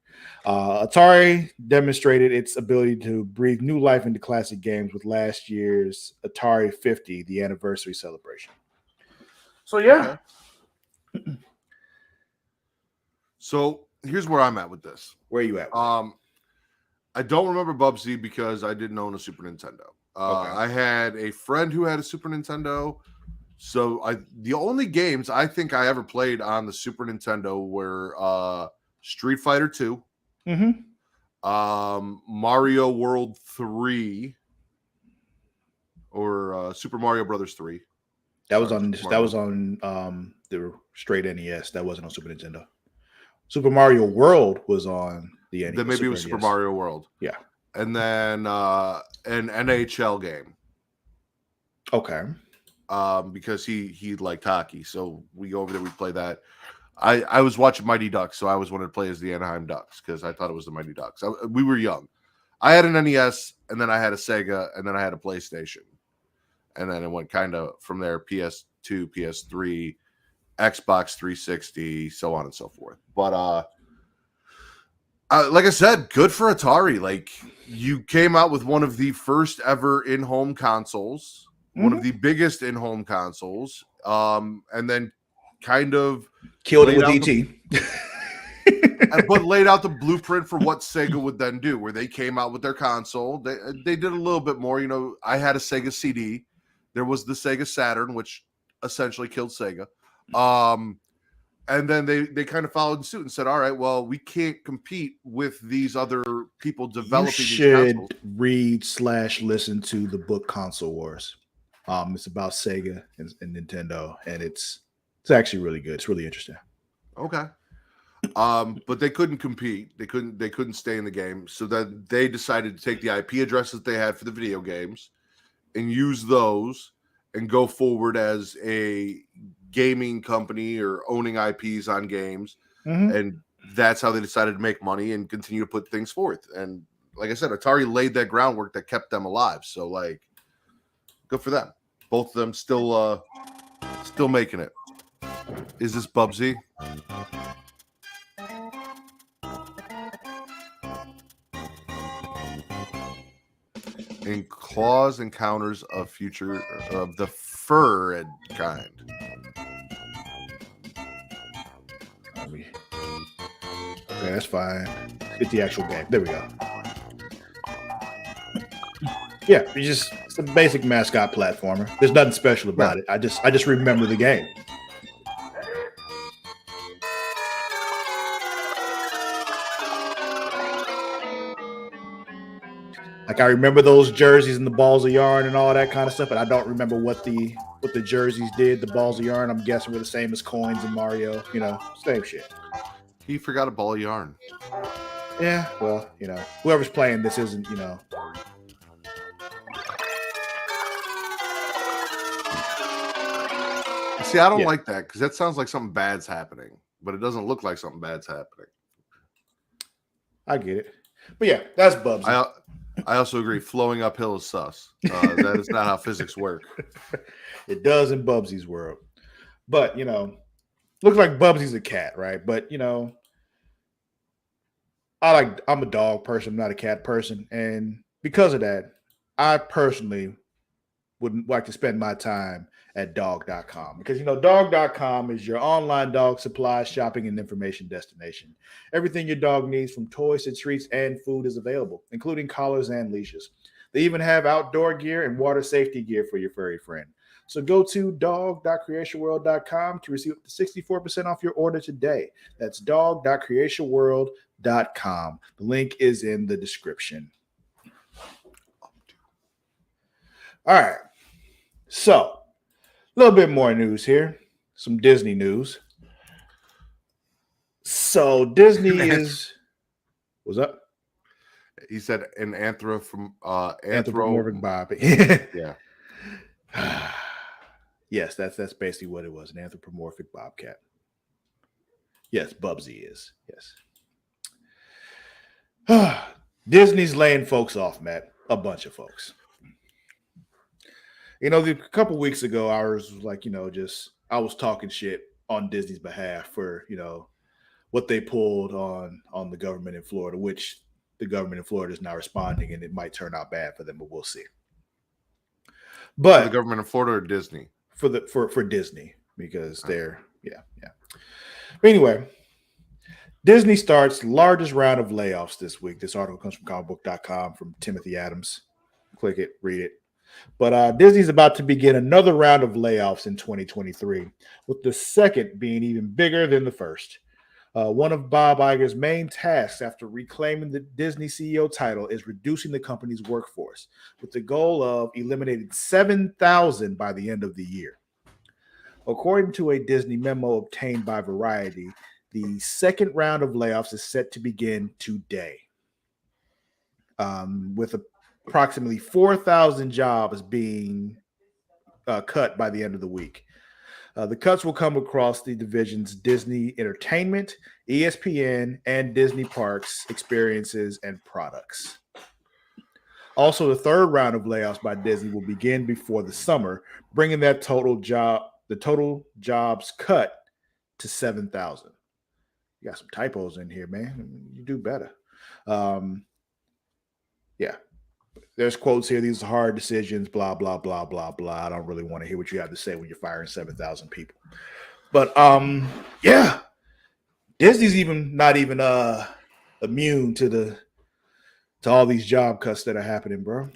Atari demonstrated its ability to breathe new life into classic games with last year's Atari 50, the anniversary celebration. So, yeah. Okay. So here's where I'm at with this. Where are you at? I don't remember Bubsy because I didn't own a Super Nintendo. Okay. I had a friend who had a Super Nintendo. So the only games I think I ever played on the Super Nintendo were Street Fighter 2, Mario World 3, or Super Mario Brothers 3. That was on the straight NES. That wasn't on Super Nintendo. Super Mario World was on the NES. Then maybe it was Super Mario World. Yeah. And then an NHL game. Okay. Because he liked hockey, so we go over there, we play that. I was watching Mighty Ducks, so I always wanted to play as the Anaheim Ducks because I thought it was the Mighty Ducks. We were young. I had an NES, and then I had a Sega, and then I had a PlayStation, and then it went kind of from there: PS2, PS3, Xbox 360, so on and so forth. But like I said, good for Atari. Like, you came out with one of the first ever in-home consoles. One of the biggest in-home consoles, and then kind of killed it with ET. But laid out the blueprint for what Sega would then do, where they came out with their console. They did a little bit more. You know, I had a Sega CD. There was the Sega Saturn, which essentially killed Sega. And then they kind of followed suit and said, all right, well, we can't compete with these other people developing these consoles. You should read/listen to the book Console Wars. It's about Sega and Nintendo, and it's actually really good. It's really interesting. Okay. But they couldn't compete. They couldn't stay in the game. So that they decided to take the IP addresses they had for the video games and use those and go forward as a gaming company or owning IPs on games. And that's how they decided to make money and continue to put things forth. And like I said, Atari laid that groundwork that kept them alive. So, like, good for them. Both of them still making it. Is this Bubsy? In Claws Encounters of Future of the Furred Kind. Okay, that's fine. Get the actual game. There we go. Yeah, it's a basic mascot platformer. There's nothing special about it. I just remember the game. Like, I remember those jerseys and the balls of yarn and all that kind of stuff, but I don't remember what the jerseys did. The balls of yarn, I'm guessing, were the same as coins in Mario. You know, same shit. He forgot a ball of yarn. Yeah, well, you know, whoever's playing this isn't, you know. See, I don't Yeah. like that because that sounds like something bad's happening, but it doesn't look like something bad's happening. I get it. But yeah, that's Bubsy. I also agree. Flowing uphill is sus. That is not how physics work. It does in Bubsy's world. But, looks like Bubsy's a cat, right? But, I'm a dog person, I'm not a cat person. And because of that, I personally would like to spend my time at dog.com because dog.com is your online dog supply shopping and information destination. Everything your dog needs from toys to treats and food is available, including collars and leashes. They even have outdoor gear and water safety gear for your furry friend. So go to dog.creationworld.com to receive up to 64% off your order today. That's dog.creationworld.com. The link is in the description. All right. So, a little bit more news here. Some Disney news. So, Disney is. What's up? He said an Anthropomorphic Bob. Yeah. Yes, that's basically what it was. An anthropomorphic bobcat. Yes, Bubsy is. Yes. Disney's laying folks off, Matt. A bunch of folks. A couple weeks ago, ours was like, just I was talking shit on Disney's behalf for, what they pulled on the government in Florida, which the government in Florida is now responding, and it might turn out bad for them, but we'll see. But for the government of Florida or Disney? For Disney, because they're yeah. But anyway, Disney starts largest round of layoffs this week. This article comes from comicbook.com from Timothy Adams. Click it, read it. But Disney's about to begin another round of layoffs in 2023, with the second being even bigger than the first. One of Bob Iger's main tasks after reclaiming the Disney CEO title is reducing the company's workforce, with the goal of eliminating 7,000 by the end of the year. According to a Disney memo obtained by Variety, the second round of layoffs is set to begin today, with approximately 4,000 jobs being cut by the end of the week. The cuts will come across the division's Disney Entertainment, ESPN, and Disney Parks experiences and products. Also, the third round of layoffs by Disney will begin before the summer, bringing the total jobs cut to 7,000. You got some typos in here, man. You do better. Yeah. There's quotes here. These are hard decisions, blah, blah, blah, blah, blah. I don't really want to hear what you have to say when you're firing 7,000 people. But yeah. Disney's not even immune to all these job cuts that are happening, bro.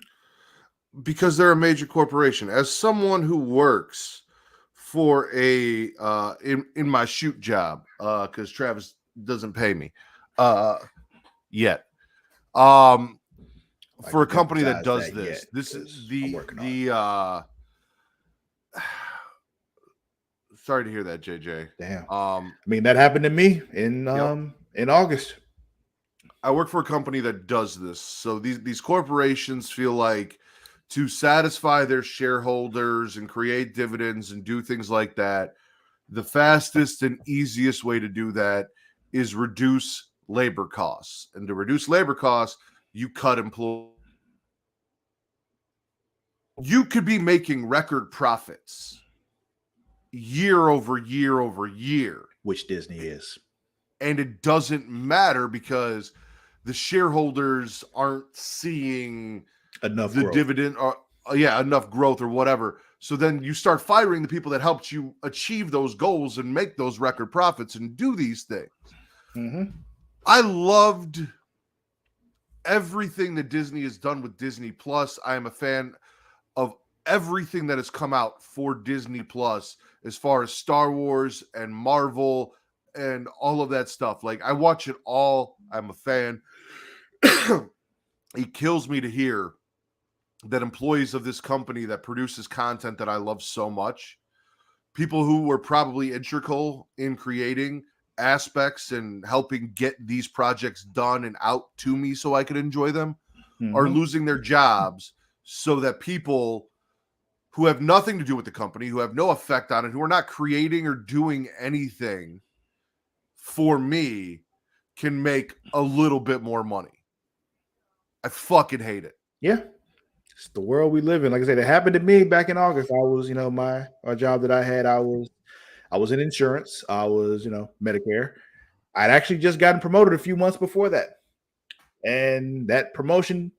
Because they're a major corporation. As someone who works for a in my shoot job, because Travis doesn't pay me yet. For a company that does this, this is the sorry to hear that, JJ. Damn. I mean, that happened to me in August. I work for a company that does this. So these corporations feel like to satisfy their shareholders and create dividends and do things like that, the fastest and easiest way to do that is reduce labor costs. And to reduce labor costs, you cut employees. You could be making record profits year over year over year, which Disney is, and it doesn't matter because the shareholders aren't seeing enough the growth. Dividend or enough growth or whatever. So then you start firing the people that helped you achieve those goals and make those record profits and do these things. Mm-hmm. I loved everything that Disney has done with Disney Plus. I am a fan of everything that has come out for Disney Plus as far as Star Wars and Marvel and all of that stuff. Like, I watch it all. I'm a fan. It kills me to hear that employees of this company that produces content that I love so much, people who were probably integral in creating aspects and helping get these projects done and out to me so I could enjoy them, are losing their jobs so that people who have nothing to do with the company, who have no effect on it, who are not creating or doing anything for me, can make a little bit more money. I fucking hate it. Yeah. It's the world we live in. Like I said, it happened to me back in August. I was, my job that I had, I was in insurance. I was, Medicare. I'd actually just gotten promoted a few months before that. And that promotion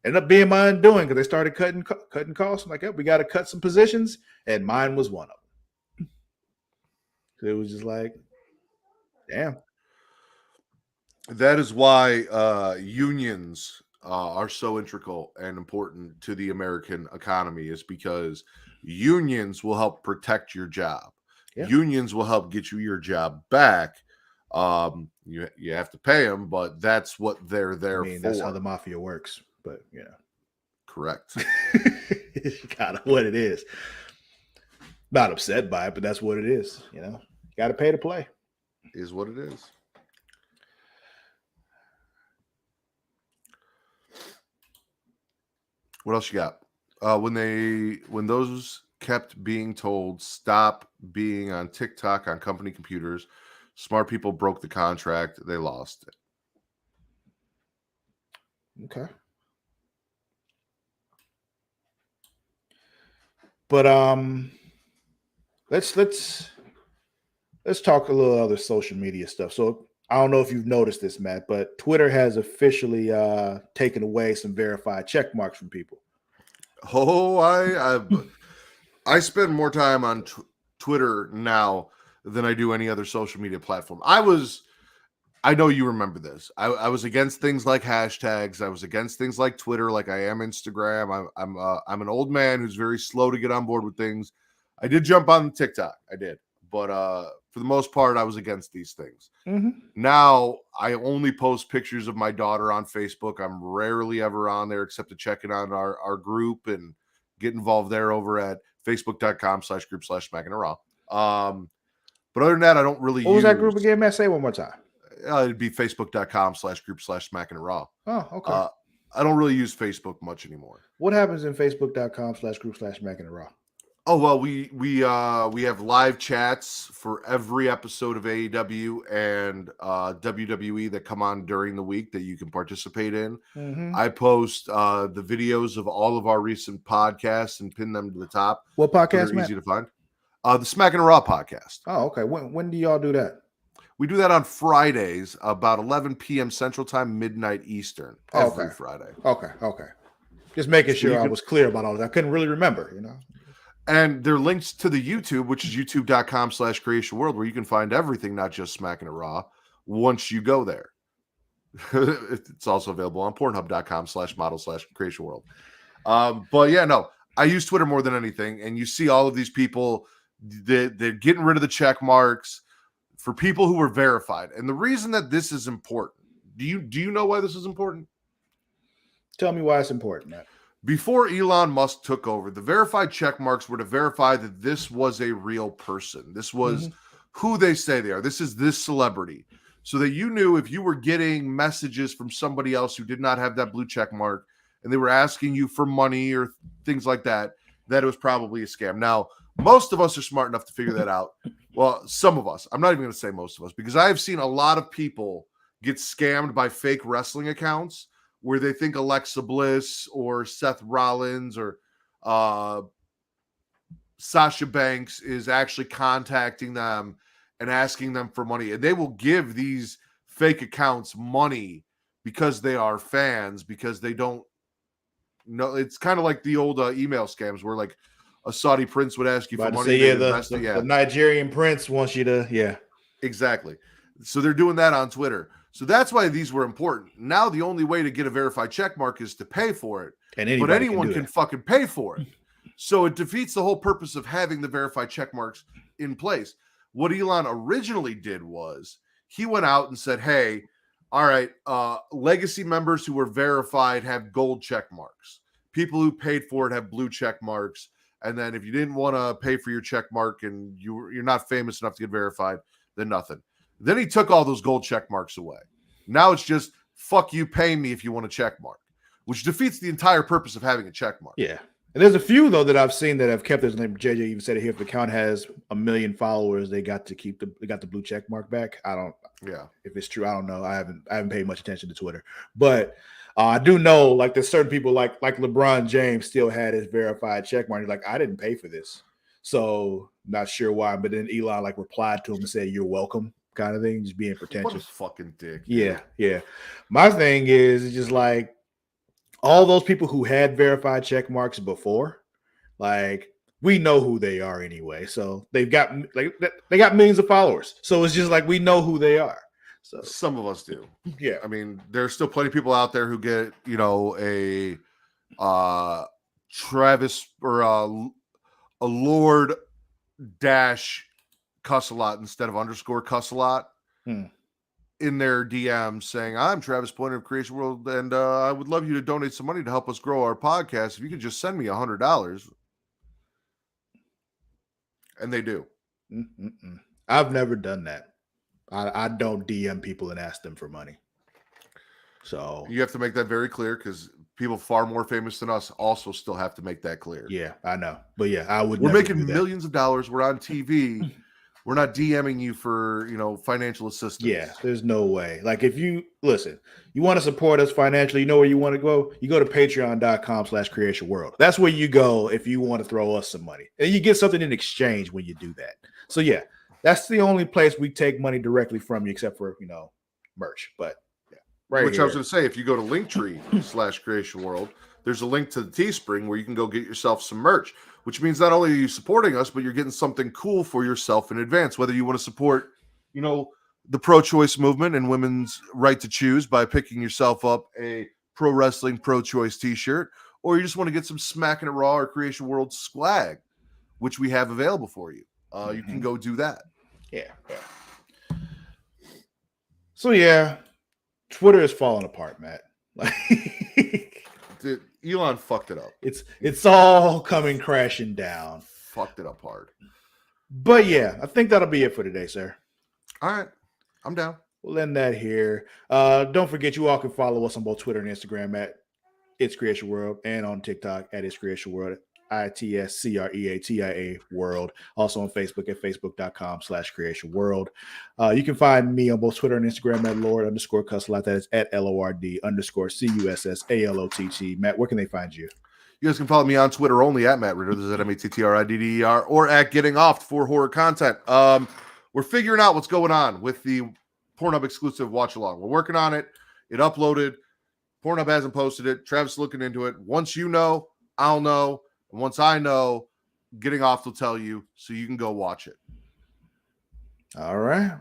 ended up being my undoing because they started cutting costs. I'm like, we got to cut some positions, and mine was one of them. So it was just like, damn. That is why unions are so integral and important to the American economy, is because unions will help protect your job. Yeah. Unions will help get you your job back. You have to pay them, but that's what they're there for. That's how the mafia works. But correct. It's kind of what it is. Not upset by it, but that's what it is. Got to pay to play. Is what it is. What else you got? When those kept being told stop being on TikTok on company computers, smart people broke the contract. They lost it. Okay. But let's talk a little other social media stuff. So I don't know if you've noticed this, Matt, but Twitter has officially taken away some verified check marks from people. Oh, I spend more time on Twitter now than I do any other social media platform. I know you remember this. I was against things like hashtags. I was against things like Twitter, like I am Instagram. I'm an old man who's very slow to get on board with things. I did jump on TikTok. I did. But for the most part, I was against these things. Mm-hmm. Now, I only post pictures of my daughter on Facebook. I'm rarely ever on there except to check in on our group and get involved there over at facebook.com/group/SmackingItRaw. But other than that, I don't really What was that group again, Matt? Say it one more time. It'd be facebook.com/group/SmackingItRaw. Oh, okay. I don't really use Facebook much anymore. What happens in facebook.com/group/SmackingItRaw? Oh, well, we have live chats for every episode of AEW and WWE that come on during the week that you can participate in. Mm-hmm. I post the videos of all of our recent podcasts and pin them to the top. What podcast, They're Matt? easy to find. The Smacking It Raw podcast. Oh, okay. When do y'all do that? We do that on Fridays, about 11 p.m. Central Time, midnight Eastern, every Friday. Okay. Just making sure I was clear about all that. I couldn't really remember, And there are links to the YouTube, which is youtube.com/Creatia World, where you can find everything, not just Smacking It Raw, once you go there. It's also available on pornhub.com/model/Creatia World. But yeah, no, I use Twitter more than anything. And you see all of these people, they're getting rid of the check marks for people who were verified. And the reason that this is important, do you know why this is important? Tell me why it's important, Matt. Before Elon Musk took over, the verified check marks were to verify that this was a real person. This was who they say they are. This is this celebrity. So that you knew if you were getting messages from somebody else who did not have that blue check mark and they were asking you for money or things like that, that it was probably a scam. Now, most of us are smart enough to figure that out. Well, some of us. I'm not even going to say most of us, because I've seen a lot of people get scammed by fake wrestling accounts where they think Alexa Bliss or Seth Rollins or Sasha Banks is actually contacting them and asking them for money. And they will give these fake accounts money because they are fans, because they don't know. It's kind of like the old email scams where like a Saudi prince would ask you for money. The Nigerian prince wants you to, yeah. Exactly. So they're doing that on Twitter. So that's why these were important. Now the only way to get a verified check mark is to pay for it. But anyone can fucking pay for it. So it defeats the whole purpose of having the verified check marks in place. What Elon originally did was he went out and said, hey, all right, legacy members who were verified have gold check marks. People who paid for it have blue check marks. And then if you didn't want to pay for your check mark and you're not famous enough to get verified, then nothing. Then he took all those gold check marks away. Now it's just, fuck you, pay me if you want a check mark, which defeats the entire purpose of having a check mark. Yeah. And there's a few though that I've seen that have kept this name. JJ even said it here. If the account has 1 million followers, they got to keep they got the blue check mark back. I don't. Yeah. If it's true, I don't know. I haven't paid much attention to Twitter, but I do know like there's certain people like LeBron James still had his verified check mark. He's like, I didn't pay for this, so not sure why. But then Elon like replied to him and said, "You're welcome," kind of thing, just being pretentious. What a fucking dick. Yeah, yeah. My thing is just like all those people who had verified check marks before, like we know who they are anyway. So they've got like they got millions of followers. So it's just like we know who they are. So some of us do. Yeah. I mean, there's still plenty of people out there who get, a Travis or a Lord dash cuss a lot instead of underscore cuss a lot in their DMs saying, I'm Travis Pointer of Creatia World, and I would love you to donate some money to help us grow our podcast. If you could just send me $100. And they do. I've never done that. I don't DM people and ask them for money. So you have to make that very clear because people far more famous than us also still have to make that clear. Yeah, I know. But yeah, I would. We're making millions of dollars. We're on TV. We're not DMing you for, financial assistance. Yeah, there's no way. Like if you listen, you want to support us financially, you know where you want to go? You go to patreon.com/Creatia World. That's where you go if you want to throw us some money. And you get something in exchange when you do that. So yeah, that's the only place we take money directly from you, except for, merch. But yeah, right. Which here. I was going to say, if you go to Linktree/Creatia World, there's a link to the Teespring where you can go get yourself some merch, which means not only are you supporting us, but you're getting something cool for yourself in advance. Whether you want to support, the pro-choice movement and women's right to choose by picking yourself up a pro wrestling pro-choice t-shirt, or you just want to get some Smacking It Raw or Creatia World swag, which we have available for you. You can go do that. Yeah. So yeah, Twitter is falling apart, Matt. Dude, Elon fucked it up. It's all coming crashing down. Fucked it up hard. But yeah, I think that'll be it for today, sir. All right. I'm down. We'll end that here. Don't forget, you all can follow us on both Twitter and Instagram at It's Creatia World and on TikTok at It's Creatia World. ITSCREATIA World. Also on Facebook at facebook.com/Creatia World. You can find me on both Twitter and Instagram at Lord_Cussalot. That is at LORD_CUSSALOTT. Matt, where can they find you? You guys can follow me on Twitter only at Matt Ritter. This is at MATTRIDDER or at Getting Off for horror content. We're figuring out what's going on with the Pornhub exclusive watch along. We're working on it. It uploaded. Pornhub hasn't posted it. Travis is looking into it. Once you know, I'll know. And once I know, Getting Off will tell you, so you can go watch it. All right.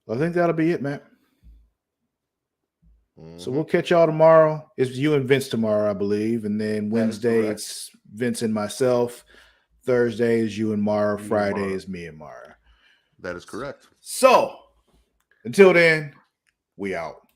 Well, I think that'll be it, Matt. So we'll catch y'all tomorrow. It's you and Vince tomorrow, I believe. And then Wednesday, it's Vince and myself. Thursday is you and Mara. Friday is me and Mara. That is correct. So, until then, we out.